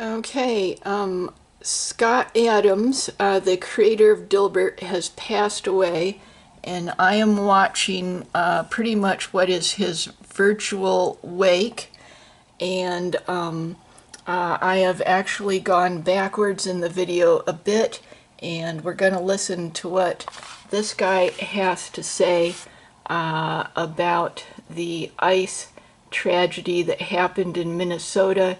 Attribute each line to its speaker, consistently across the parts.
Speaker 1: Okay, Scott Adams, the creator of Dilbert, has passed away, and I am watching pretty much what is his virtual wake. And I have actually gone backwards in the video a bit, and we're going to listen to what this guy has to say about the ice tragedy that happened in Minnesota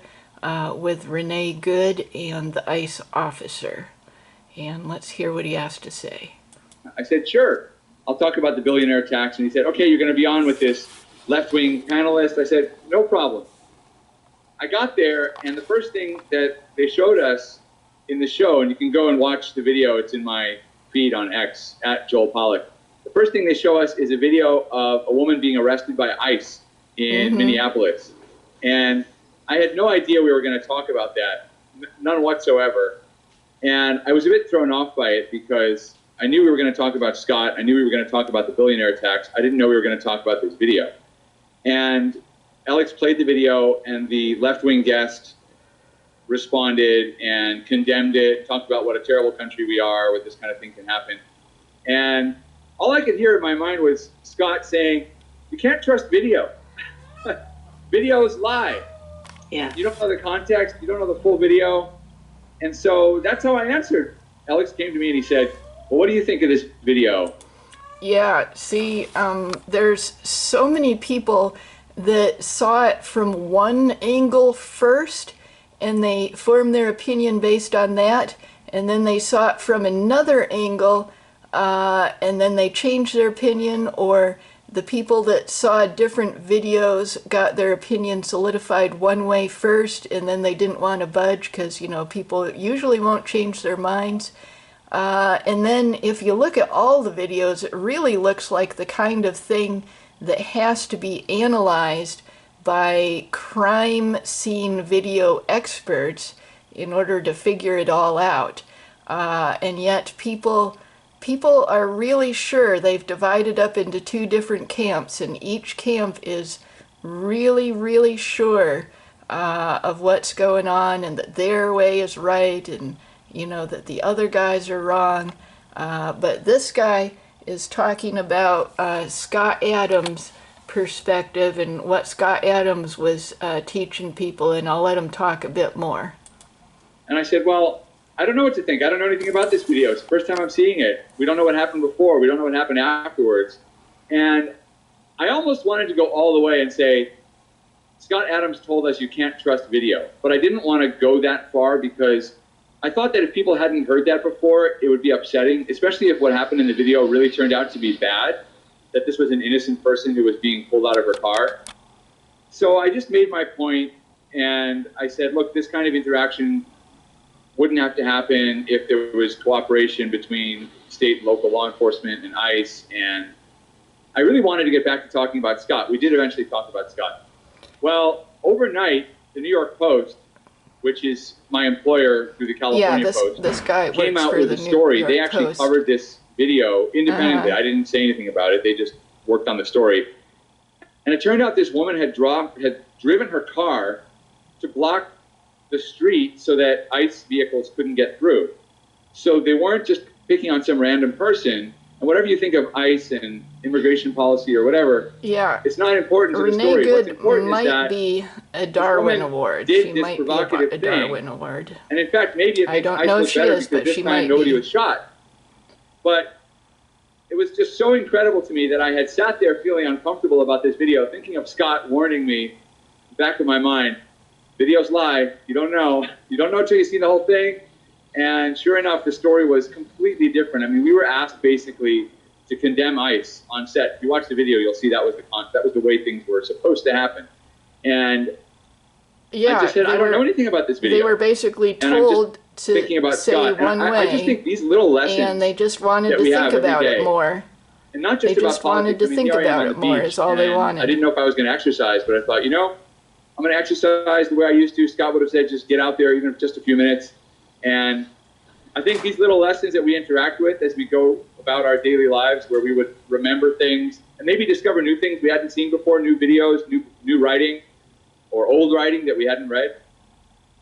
Speaker 1: with Renee Good and the ICE officer. And let's hear what he has to say.
Speaker 2: I said, sure, I'll talk about the billionaire tax. And he said, okay, you're going to be on with this left-wing panelist. I said, no problem. I got there, and the first thing that they showed us in the show, and you can go and watch the video, it's in my feed on X, at Joel Pollak. The first thing they show us is a video of a woman being arrested by ICE in Minneapolis. And I had no idea we were going to talk about that, none whatsoever. And I was a bit thrown off by it because I knew we were going to talk about Scott. I knew we were going to talk about the billionaire tax. I didn't know we were going to talk about this video. And Alex played the video, and the left-wing guest responded and condemned it, talked about what a terrible country we are, where this kind of thing can happen. And all I could hear in my mind was Scott saying, you can't trust video. Videos lie.
Speaker 3: Yeah.
Speaker 2: You don't know the context. You don't know the full video. And so that's how I answered. Alex came to me and he said, well, what do you think of this video?
Speaker 1: Yeah, see, there's so many people that saw it from one angle first, and they formed their opinion based on that, and then they saw it from another angle, and then they changed their opinion, or the people that saw different videos got their opinion solidified one way first, and then they didn't want to budge because, you know, people usually won't change their minds. And then if you look at all the videos, it really looks like the kind of thing that has to be analyzed by crime scene video experts in order to figure it all out. And yet people are really sure they've divided up into two different camps, and each camp is really, really sure of what's going on, and that their way is right, and you know that the other guys are wrong. But this guy is talking about Scott Adams' perspective and what Scott Adams was teaching people, and I'll let him talk a bit more.
Speaker 2: And I said, well, I don't know what to think. I don't know anything about this video. It's the first time I'm seeing it. We don't know what happened before. We don't know what happened afterwards. And I almost wanted to go all the way and say, Scott Adams told us you can't trust video. But I didn't want to go that far because I thought that if people hadn't heard that before, it would be upsetting, especially if what happened in the video really turned out to be bad, that this was an innocent person who was being pulled out of her car. So I just made my point, and I said, look, this kind of interaction wouldn't have to happen if there was cooperation between state and local law enforcement and ICE. And I really wanted to get back to talking about Scott. We did eventually talk about Scott. Well, overnight, the New York Post, which is my employer through the California Post,
Speaker 1: this guy
Speaker 2: came out with a story. They actually covered this video independently. I didn't say anything about it. They just worked on the story. And it turned out this woman had driven her car to block the street so that ICE vehicles couldn't get through. So they weren't just picking on some random person. And whatever you think of ICE and immigration policy or whatever,
Speaker 1: yeah,
Speaker 2: it's not important to the
Speaker 1: Renee
Speaker 2: story.
Speaker 1: Good
Speaker 2: What's important
Speaker 1: might
Speaker 2: is that
Speaker 1: be a Darwin Award. She might be a Darwin Award.
Speaker 2: And in fact, maybe it makes ICE look better because this time nobody was shot. But it was just so incredible to me that I had sat there feeling uncomfortable about this video, thinking of Scott warning me in the back of my mind, videos lie, you don't know until you see the whole thing. And sure enough, the story was completely different. I mean, we were asked basically to condemn ICE on set. If you watch the video, you'll see that was the way things were supposed to happen. And
Speaker 1: yeah,
Speaker 2: I just said, I don't know anything about this video.
Speaker 1: They were basically told to say
Speaker 2: Scott.
Speaker 1: one way,
Speaker 2: I just think these little lessons,
Speaker 1: and they just wanted to think about it more.
Speaker 2: And not just
Speaker 1: they just wanted to think about it more is all they wanted.
Speaker 2: I didn't know if I was going to exercise, but I thought, you know, I'm going to exercise the way I used to. Scott would have said, just get out there, even if just a few minutes. And I think these little lessons that we interact with as we go about our daily lives, where we would remember things and maybe discover new things we hadn't seen before, new videos, new writing, or old writing that we hadn't read.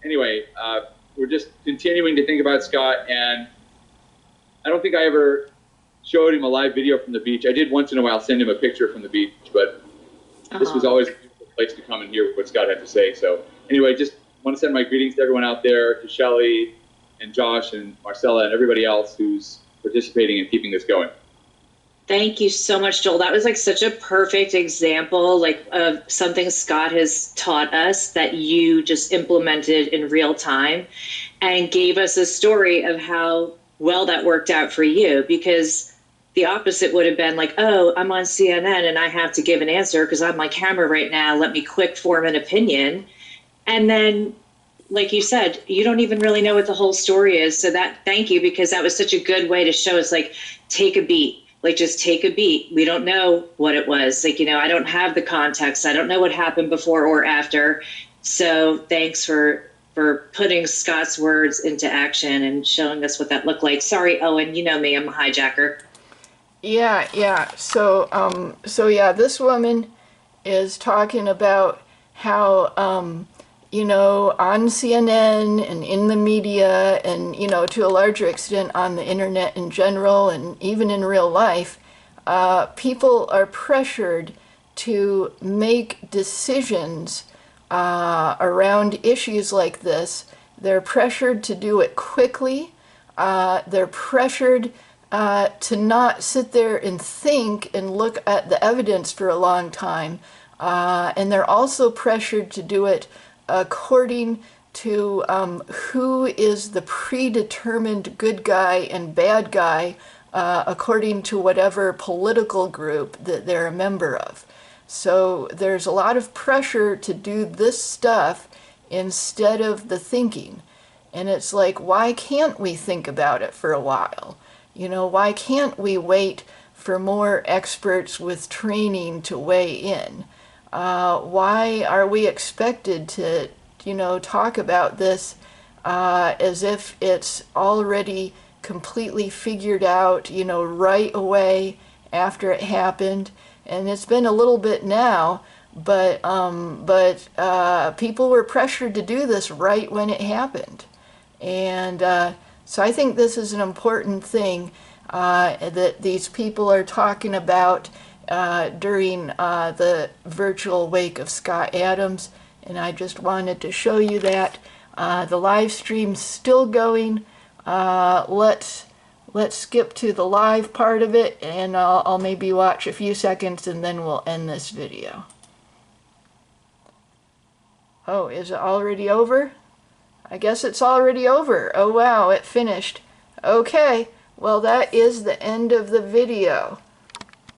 Speaker 2: anyway, we're just continuing to think about Scott, and I don't think I ever showed him a live video from the beach. I did once in a while send him a picture from the beach, but this was always a beautiful place to come and hear what Scott had to say. So anyway, just want to send my greetings to everyone out there, to Shelley and Josh and Marcella and everybody else who's participating in keeping this going.
Speaker 3: Thank you so much, Joel. That was like such a perfect example, like of something Scott has taught us that you just implemented in real time and gave us a story of how well that worked out for you, because the opposite would have been like, oh, I'm on CNN and I have to give an answer because I'm on camera right now. Let me quick form an opinion. And then, like you said, you don't even really know what the whole story is. So thank you, because that was such a good way to show us, like, take a beat. Like, just take a beat. We don't know what it was. Like, I don't have the context. I don't know what happened before or after. So thanks for putting Scott's words into action and showing us what that looked like. Sorry, Owen, you know me, I'm a hijacker.
Speaker 1: Yeah. So yeah, this woman is talking about how, on CNN and in the media and, to a larger extent on the internet in general and even in real life, people are pressured to make decisions around issues like this. They're pressured to do it quickly. They're pressured to not sit there and think and look at the evidence for a long time. And they're also pressured to do it according to who is the predetermined good guy and bad guy, according to whatever political group that they're a member of. So there's a lot of pressure to do this stuff instead of the thinking. And it's like, why can't we think about it for a while? Why can't we wait for more experts with training to weigh in? Why are we expected to, talk about this as if it's already completely figured out, right away after it happened? And it's been a little bit now, but people were pressured to do this right when it happened. And so I think this is an important thing that these people are talking about during the virtual wake of Scott Adams, and I just wanted to show you that. The live stream's still going. Let's skip to the live part of it, and I'll maybe watch a few seconds and then we'll end this video. Oh, is it already over? I guess it's already over. Oh wow, it finished. Okay, well that is the end of the video.